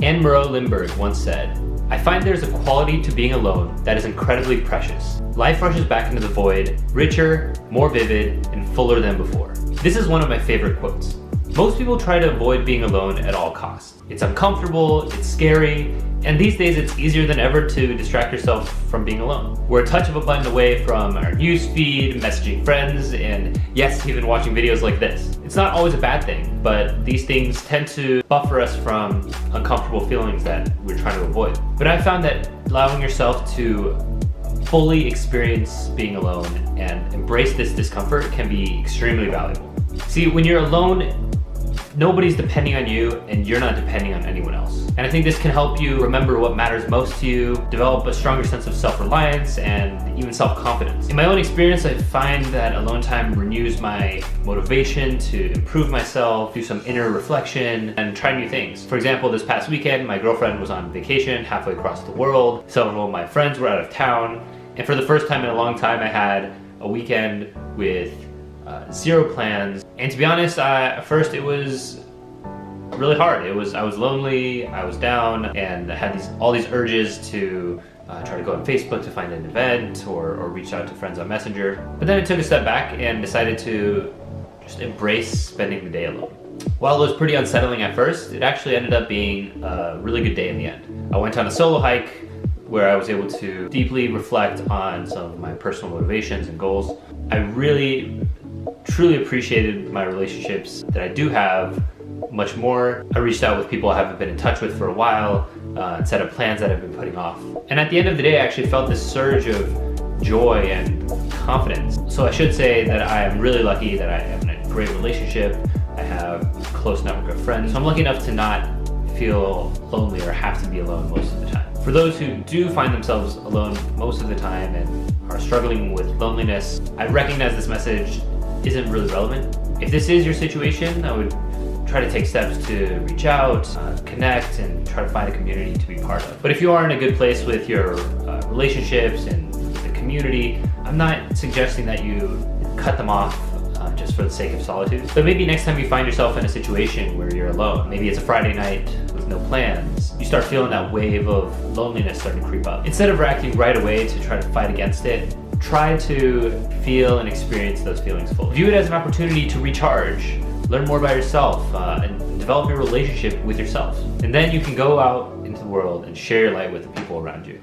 Anne Moreau Lindbergh once said, "I find there's a quality to being alone that is incredibly precious. Life rushes back into the void, richer, more vivid, and fuller than before." This is one of my favorite quotes. Most people try to avoid being alone at all costs. It's uncomfortable, it's scary, and these days it's easier than ever to distract yourself from being alone. We're a touch of a button away from our newsfeed, messaging friends, and yes, even watching videos like this. It's not always a bad thing, but these things tend to buffer us from uncomfortable feelings that we're trying to avoid. But I found that allowing yourself to fully experience being alone and embrace this discomfort can be extremely valuable. See, when you're alone, nobody's depending on you and you're not depending on anyone else. And I think this can help you remember what matters most to you, develop a stronger sense of self-reliance and even self-confidence. In my own experience, I find that alone time renews my motivation to improve myself, do some inner reflection, and try new things. For example, this past weekend, my girlfriend was on vacation halfway across the world. Several of my friends were out of town. And for the first time in a long time, I had a weekend with zero plans. And to be honest, at first it was really hard. I was lonely, I was down, and I had all these urges to try to go on Facebook to find an event or reach out to friends on Messenger. But then I took a step back and decided to just embrace spending the day alone. While it was pretty unsettling at first, it actually ended up being a really good day in the end. I went on a solo hike where I was able to deeply reflect on some of my personal motivations and goals. I really truly appreciated my relationships that I do have much more. I reached out with people I haven't been in touch with for a while and set up plans that I've been putting off. And at the end of the day, I actually felt this surge of joy and confidence. So I should say that I am really lucky that I am in a great relationship. I have a close network of friends. So I'm lucky enough to not feel lonely or have to be alone most of the time. For those who do find themselves alone most of the time and are struggling with loneliness, I recognize this message isn't really relevant. If this is your situation, I would try to take steps to reach out, connect, and try to find a community to be part of. But if you are in a good place with your relationships and the community, I'm not suggesting that you cut them off just for the sake of solitude. But maybe next time you find yourself in a situation where you're alone, maybe it's a Friday night with no plans, you start feeling that wave of loneliness starting to creep up. Instead of reacting right away to try to fight against it, try to feel and experience those feelings fully. View it as an opportunity to recharge, learn more about yourself, and develop your relationship with yourself. And then you can go out into the world and share your light with the people around you.